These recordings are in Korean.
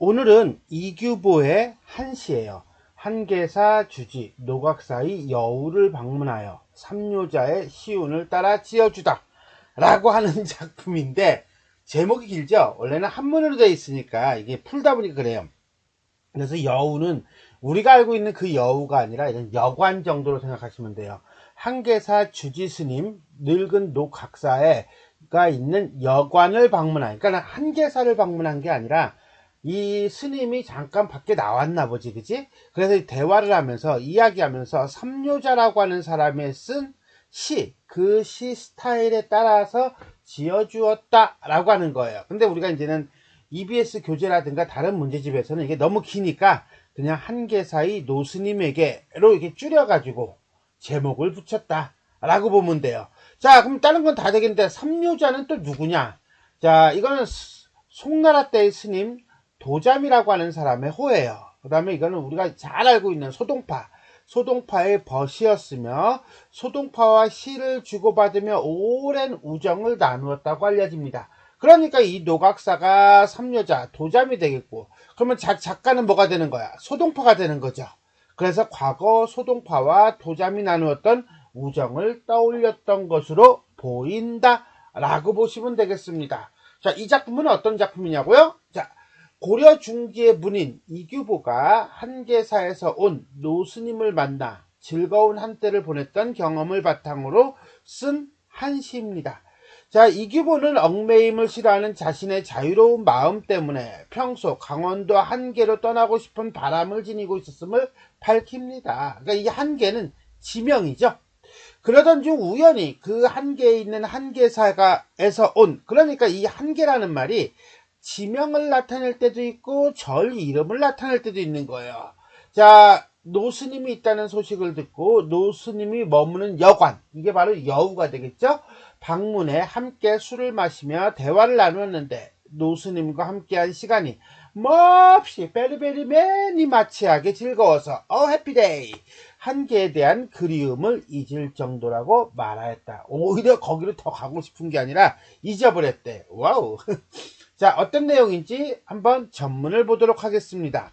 오늘은 이규보의 한시예요. 한계사 주지 노각사의 여우를 방문하여 삼요자의 시운을 따라 지어주다 라고 하는 작품인데, 제목이 길죠. 원래는 한문으로 되어 있으니까 이게 풀다 보니까 그래요. 그래서 여우는 우리가 알고 있는 그 여우가 아니라 이런 여관 정도로 생각하시면 돼요. 한계사 주지 스님 늙은 노각사가 있는 여관을 방문한, 그러니까 한계사를 방문한 게 아니라 이 스님이 잠깐 밖에 나왔나 보지, 그지? 그래서 대화를 하면서 이야기하면서 삼요자라고 하는 사람의 쓴 시, 그 시 스타일에 따라서 지어주었다 라고 하는 거예요. 근데 우리가 이제는 EBS 교재라든가 다른 문제집에서는 이게 너무 기니까 그냥 한계사의 노스님에게로 이렇게 줄여가지고 제목을 붙였다 라고 보면 돼요. 자, 그럼 다른 건 다 되겠는데 삼요자는 또 누구냐? 자, 이거는 송나라 때의 스님 도잠이라고 하는 사람의 호예요. 그 다음에 이거는 우리가 잘 알고 있는 소동파의 벗이었으며 소동파와 시를 주고받으며 오랜 우정을 나누었다고 알려집니다. 그러니까 이 노각사가 삼요자 도잠이 되겠고, 그러면 작가는 뭐가 되는 거야? 소동파가 되는 거죠. 그래서 과거 소동파와 도잠이 나누었던 우정을 떠올렸던 것으로 보인다 라고 보시면 되겠습니다. 자, 이 작품은 어떤 작품이냐고요? 자, 고려 중기의 문인 이규보가 한계사에서 온 노스님을 만나 즐거운 한때를 보냈던 경험을 바탕으로 쓴 한시입니다. 자, 이규보는 얽매임을 싫어하는 자신의 자유로운 마음 때문에 평소 강원도 한계로 떠나고 싶은 바람을 지니고 있었음을 밝힙니다. 그러니까 이 한계는 지명이죠. 그러던 중 우연히 그 한계에 있는 한계사에서 온, 그러니까 이 한계라는 말이 지명을 나타낼 때도 있고 절 이름을 나타낼 때도 있는 거예요. 자, 노스님이 있다는 소식을 듣고 노스님이 머무는 여관, 이게 바로 여우가 되겠죠. 방문에 함께 술을 마시며 대화를 나누었는데 노스님과 함께한 시간이 몹시 베리베리 매니 마치하게 즐거워서 해피데이, 한계에 대한 그리움을 잊을 정도라고 말하였다. 오히려 거기로 더 가고 싶은 게 아니라 잊어버렸대. 와우. 자, 어떤 내용인지 한번 전문을 보도록 하겠습니다.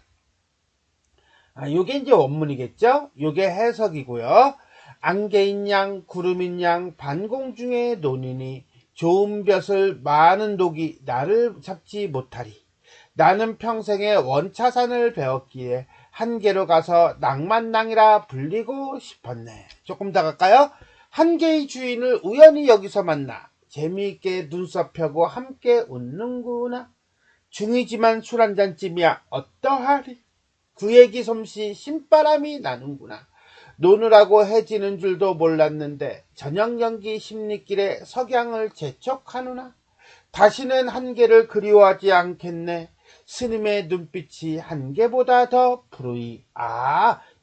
요게 이제 원문이겠죠? 요게 해석이고요. 안개인 양 구름인 양 반공중의 논이니 좋은 볕을 많은 독이 나를 잡지 못하리. 나는 평생에 원차산을 배웠기에 한계로 가서 낭만낭이라 불리고 싶었네. 조금 더 갈까요? 한계의 주인을 우연히 여기서 만나 재미있게 눈썹 펴고 함께 웃는구나. 중이지만 술 한잔쯤이야 어떠하리. 그 얘기 솜씨 신바람이 나는구나. 노느라고 해지는 줄도 몰랐는데 저녁 연기 십리길에 석양을 재촉하누나. 다시는 한계를 그리워하지 않겠네. 스님의 눈빛이 한계보다 더 푸르이.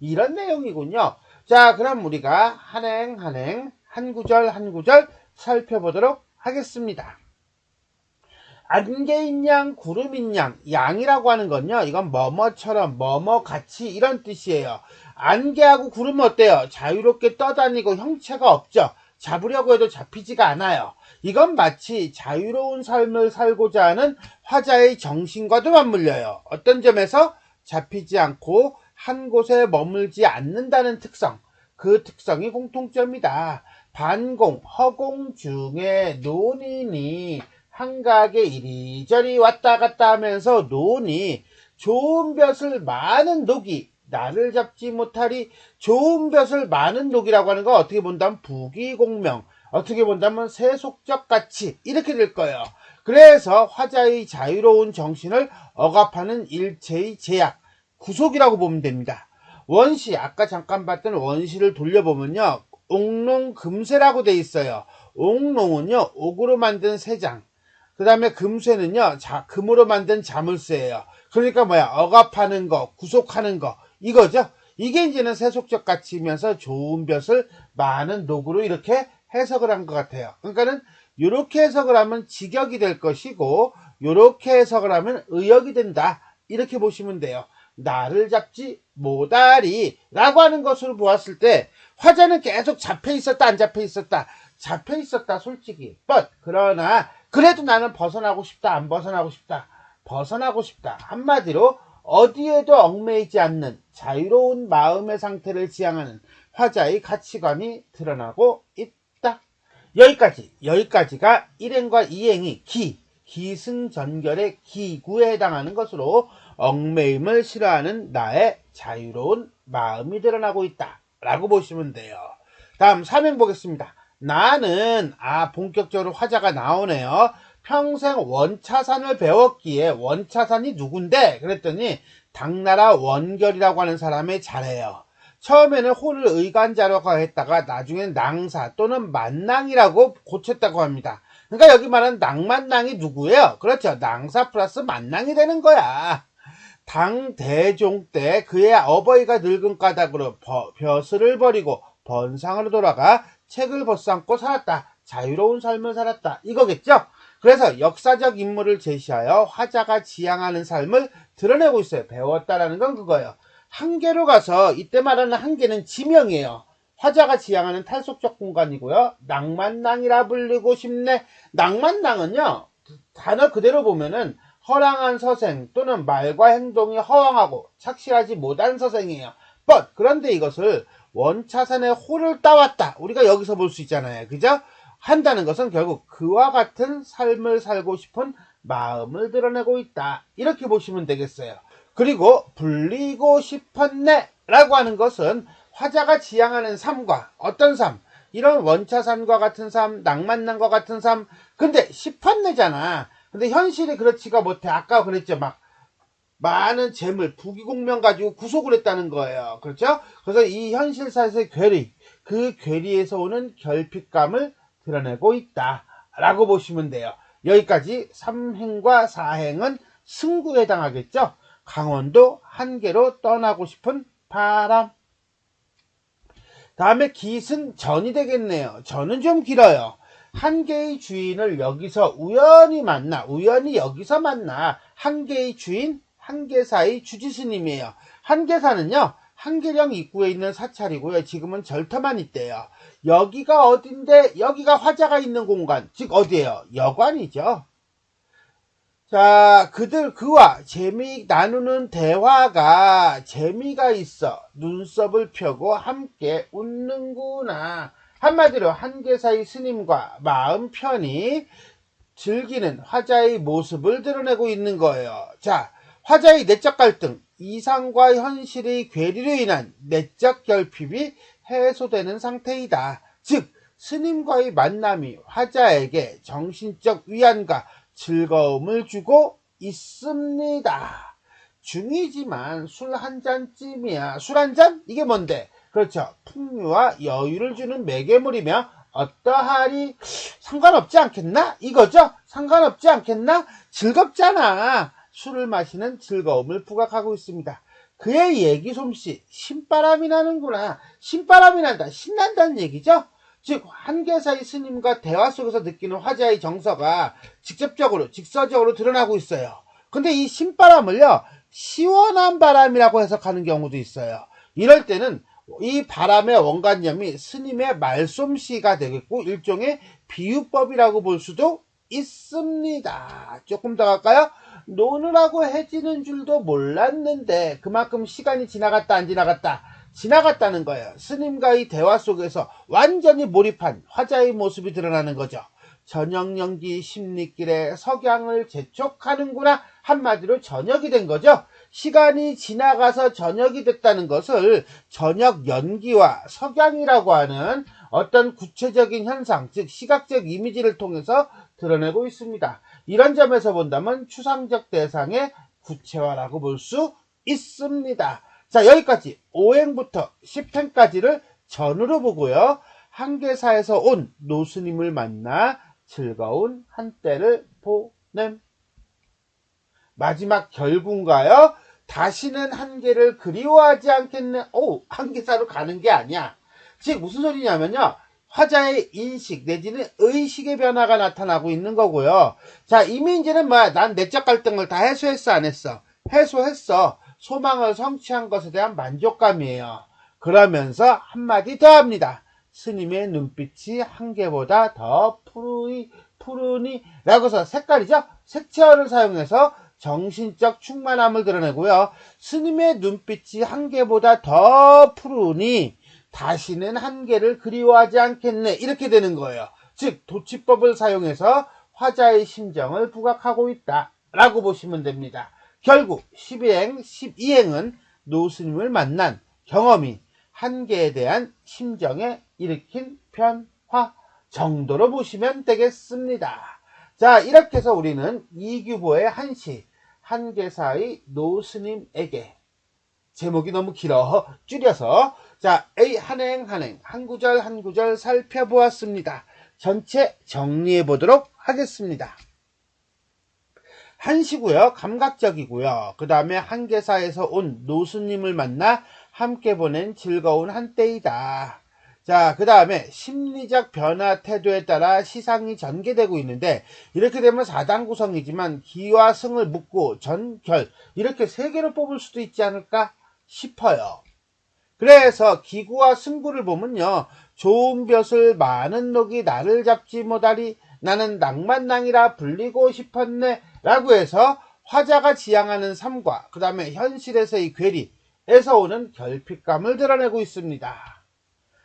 이런 내용이군요. 자, 그럼 우리가 한행 한 구절 한 구절 살펴보도록 하겠습니다. 안개인 양 구름인 양, 양이라고 하는 건요, 이건 뭐뭐처럼 뭐뭐같이 이런 뜻이에요. 안개하고 구름은 어때요? 자유롭게 떠다니고 형체가 없죠. 잡으려고 해도 잡히지가 않아요. 이건 마치 자유로운 삶을 살고자 하는 화자의 정신과도 맞물려요. 어떤 점에서 잡히지 않고 한 곳에 머물지 않는다는 특성, 그 특성이 공통점이다. 반공, 허공 중에 논이니 한가하게 이리저리 왔다 갔다 하면서 논이 좋은 볕을 많은 독이 나를 잡지 못하리. 좋은 볕을 많은 독이라고 하는 거 어떻게 본다면 부기공명, 어떻게 본다면 세속적 가치, 이렇게 될 거예요. 그래서 화자의 자유로운 정신을 억압하는 일체의 제약, 구속이라고 보면 됩니다. 원시, 아까 잠깐 봤던 원시를 돌려보면요, 옥농금쇠라고 돼 있어요. 옥농은요, 옥으로 만든 세장, 그 다음에 금쇠는요, 금으로 만든 자물쇠예요. 그러니까 뭐야, 억압하는 거, 구속하는 거, 이거죠. 이게 이제는 세속적 가치면서 좋은 볕을 많은 녹으로 이렇게 해석을 한 것 같아요. 그러니까는 이렇게 해석을 하면 직역이 될 것이고, 이렇게 해석을 하면 의역이 된다, 이렇게 보시면 돼요. 나를 잡지 못하리 라고 하는 것으로 보았을 때 화자는 계속 잡혀있었다 안 잡혀있었다, 잡혀있었다 솔직히. 그러나 그래도 나는 벗어나고 싶다 안 벗어나고 싶다, 벗어나고 싶다. 한마디로 어디에도 얽매이지 않는 자유로운 마음의 상태를 지향하는 화자의 가치관이 드러나고 있다. 여기까지가 일행과 이행이 기승전결의 기구에 해당하는 것으로 얽매임을 싫어하는 나의 자유로운 마음이 드러나고 있다 라고 보시면 돼요. 다음 3행 보겠습니다. 나는 본격적으로 화자가 나오네요. 평생 원차산을 배웠기에 원차산이 누군데? 그랬더니 당나라 원결이라고 하는 사람의 자래요. 처음에는 호를 의간자라고 했다가 나중에는 낭사 또는 만낭이라고 고쳤다고 합니다. 그러니까 여기 말하는 낭만낭이 누구예요? 그렇죠. 낭사 플러스 만낭이 되는 거야. 당대종 때 그의 어버이가 늙은 까닭으로 벼슬을 버리고 번상으로 돌아가 책을 벗삼고 살았다. 자유로운 삶을 살았다. 이거겠죠? 그래서 역사적 인물을 제시하여 화자가 지향하는 삶을 드러내고 있어요. 배웠다라는 건 그거예요. 한계로 가서 이때 말하는 한계는 지명이에요. 화자가 지향하는 탈속적 공간이고요. 낭만낭이라 불리고 싶네. 낭만낭은요. 단어 그대로 보면은 허랑한 서생 또는 말과 행동이 허황하고 착실하지 못한 서생이에요. 그런데 이것을 원차산의 호를 따왔다. 우리가 여기서 볼 수 있잖아요. 그죠? 한다는 것은 결국 그와 같은 삶을 살고 싶은 마음을 드러내고 있다. 이렇게 보시면 되겠어요. 그리고 불리고 싶었네 라고 하는 것은 화자가 지향하는 삶과 어떤 삶, 이런 원차산과 같은 삶, 낭만난과 같은 삶, 근데 싶었네잖아. 근데 현실이 그렇지가 못해. 아까 그랬죠. 많은 재물, 부귀공명 가지고 구속을 했다는 거예요. 그렇죠? 그래서 이 현실사에서의 괴리, 그 괴리에서 오는 결핍감을 드러내고 있다 라고 보시면 돼요. 여기까지 3행과 4행은 승구에 해당하겠죠. 강원도 한계로 떠나고 싶은 바람. 다음에 기승 전이 되겠네요. 전은 좀 길어요. 한계의 주인을 여기서 우연히 여기서 만나. 한계의 주인, 한계사의 주지스님이에요. 한계사는요, 한계령 입구에 있는 사찰이고요. 지금은 절터만 있대요. 여기가 어딘데? 여기가 화자가 있는 공간, 즉 어디예요? 여관이죠. 자, 그와 나누는 대화가 재미가 있어 눈썹을 펴고 함께 웃는구나. 한마디로 한계사의 스님과 마음 편히 즐기는 화자의 모습을 드러내고 있는 거예요. 자, 화자의 내적 갈등, 이상과 현실의 괴리로 인한 내적 결핍이 해소되는 상태이다. 즉, 스님과의 만남이 화자에게 정신적 위안과 즐거움을 주고 있습니다. 중이지만 술 한 잔쯤이야. 술 한 잔? 이게 뭔데? 그렇죠. 풍류와 여유를 주는 매개물이며 어떠하리? 상관없지 않겠나? 이거죠? 상관없지 않겠나? 즐겁잖아. 술을 마시는 즐거움을 부각하고 있습니다. 그의 얘기 솜씨, 신바람이 나는구나. 신바람이 난다. 신난다는 얘기죠? 즉 한계사의 스님과 대화 속에서 느끼는 화자의 정서가 직설적으로 드러나고 있어요. 근데 이 신바람을요, 시원한 바람이라고 해석하는 경우도 있어요. 이럴 때는 이 바람의 원관념이 스님의 말솜씨가 되겠고 일종의 비유법이라고 볼 수도 있습니다. 조금 더 갈까요? 노느라고 해지는 줄도 몰랐는데 그만큼 시간이 지나갔다 안 지나갔다? 지나갔다는 거예요. 스님과의 대화 속에서 완전히 몰입한 화자의 모습이 드러나는 거죠. 저녁 연기 십리길에 석양을 재촉하는구나. 한마디로 저녁이 된 거죠. 시간이 지나가서 저녁이 됐다는 것을 저녁 연기와 석양이라고 하는 어떤 구체적인 현상, 즉 시각적 이미지를 통해서 드러내고 있습니다. 이런 점에서 본다면 추상적 대상의 구체화라고 볼 수 있습니다. 자, 여기까지 5행부터 10행까지를 전으로 보고요. 한계사에서 온 노스님을 만나 즐거운 한때를 보냄. 마지막 결군가요? 다시는 한계를 그리워하지 않겠네. 한계사로 가는 게 아니야. 즉 무슨 소리냐면요. 화자의 인식 내지는 의식의 변화가 나타나고 있는 거고요. 자, 이미 이제는 난 내적 갈등을 다 해소했어, 안 했어? 해소했어. 소망을 성취한 것에 대한 만족감이에요. 그러면서 한마디 더 합니다. 스님의 눈빛이 한계보다 더 푸르니 라고서 색깔이죠? 색채어를 사용해서 정신적 충만함을 드러내고요. 스님의 눈빛이 한계보다 더 푸르니 다시는 한계를 그리워하지 않겠네. 이렇게 되는 거예요. 즉 도치법을 사용해서 화자의 심정을 부각하고 있다 라고 보시면 됩니다. 결국 11행, 12행은 노스님을 만난 경험이 한계에 대한 심정에 일으킨 변화 정도로 보시면 되겠습니다. 자, 이렇게 해서 우리는 이규보의 한시, 한계사의 노스님에게, 제목이 너무 길어 줄여서 자, A 한행 한 구절 한 구절 살펴보았습니다. 전체 정리해 보도록 하겠습니다. 한시고요, 감각적이고요. 그 다음에 한계사에서 온 노스님을 만나 함께 보낸 즐거운 한때이다. 자, 그 다음에 심리적 변화 태도에 따라 시상이 전개되고 있는데, 이렇게 되면 4단 구성이지만 기와 승을 묶고 전, 결 이렇게 3개로 뽑을 수도 있지 않을까 싶어요. 그래서 기구와 승구를 보면요, 좋은 벼슬 많은 녹이 나를 잡지 못하리, 나는 낭만낭이라 불리고 싶었네 라고 해서 화자가 지향하는 삶과 그 다음에 현실에서의 괴리에서 오는 결핍감을 드러내고 있습니다.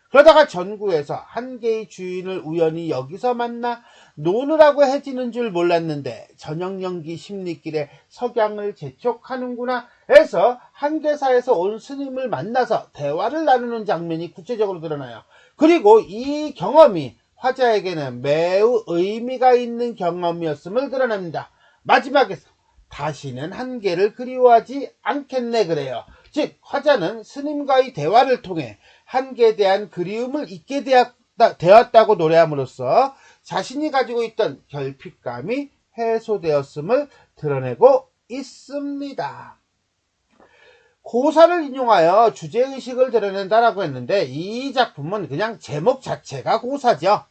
그러다가 전구에서 한계의 주인을 우연히 여기서 만나 노느라고 해지는 줄 몰랐는데 저녁 연기 심리길에 석양을 재촉하는구나 해서 한계사에서 온 스님을 만나서 대화를 나누는 장면이 구체적으로 드러나요. 그리고 이 경험이 화자에게는 매우 의미가 있는 경험이었음을 드러냅니다. 마지막에서 다시는 한계를 그리워하지 않겠네 그래요. 즉 화자는 스님과의 대화를 통해 한계에 대한 그리움을 잊게 되었다고 노래함으로써 자신이 가지고 있던 결핍감이 해소되었음을 드러내고 있습니다. 고사를 인용하여 주제의식을 드러낸다라고 했는데 이 작품은 그냥 제목 자체가 고사죠.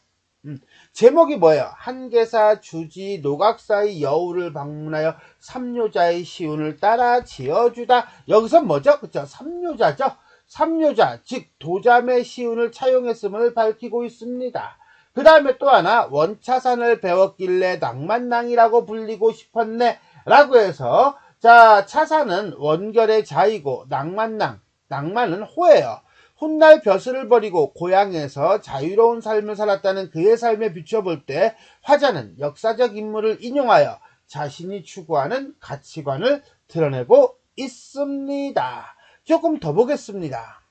제목이 뭐예요? 한계사 주지 노각사의 여우를 방문하여 삼요자의 시운을 따라 지어주다. 여기서 뭐죠? 그쵸? 삼요자죠. 삼요자, 즉 도잠의 시운을 차용했음을 밝히고 있습니다. 그 다음에 또 하나 원차산을 배웠길래 낭만낭이라고 불리고 싶었네 라고 해서 자, 차산은 원결의 자이고 낭만은 호예요. 훗날 벼슬을 버리고 고향에서 자유로운 삶을 살았다는 그의 삶에 비춰볼 때 화자는 역사적 인물을 인용하여 자신이 추구하는 가치관을 드러내고 있습니다. 조금 더 보겠습니다.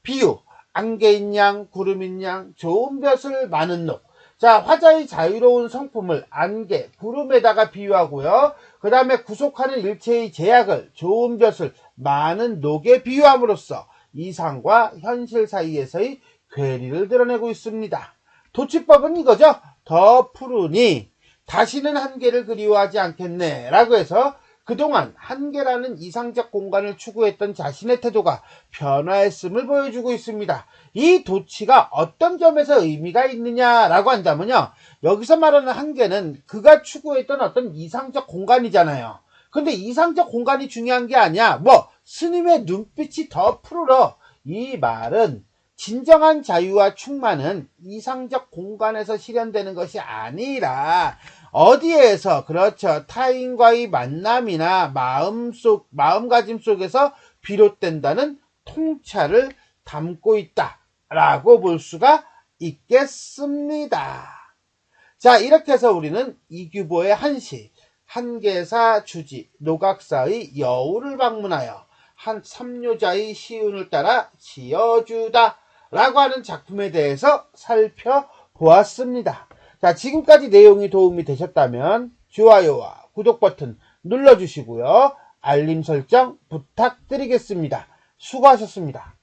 비유, 안개인 양, 구름인 양, 좋은 벼슬 많은 녹. 자, 화자의 자유로운 성품을 안개, 구름에다가 비유하고요. 그 다음에 구속하는 일체의 제약을 좋은 벼슬 많은 녹에 비유함으로써 이상과 현실 사이에서의 괴리를 드러내고 있습니다. 도치법은 이거죠. 더 푸르니 다시는 한계를 그리워하지 않겠네 라고 해서 그동안 한계라는 이상적 공간을 추구했던 자신의 태도가 변화했음을 보여주고 있습니다. 이 도치가 어떤 점에서 의미가 있느냐라고 한다면요, 여기서 말하는 한계는 그가 추구했던 어떤 이상적 공간이잖아요. 근데 이상적 공간이 중요한 게 아니야. 스님의 눈빛이 더 푸르러. 이 말은 진정한 자유와 충만은 이상적 공간에서 실현되는 것이 아니라 어디에서, 그렇죠, 타인과의 만남이나 마음가짐 속에서 비롯된다는 통찰을 담고 있다라고 볼 수가 있겠습니다. 자, 이렇게 해서 우리는 이규보의 한시, 한계사 주지 노각사의 여우를 방문하여 한 삼요자의 시운을 따라 지어주다 라고 하는 작품에 대해서 살펴보았습니다. 자, 지금까지 내용이 도움이 되셨다면 좋아요와 구독 버튼 눌러주시고요. 알림 설정 부탁드리겠습니다. 수고하셨습니다.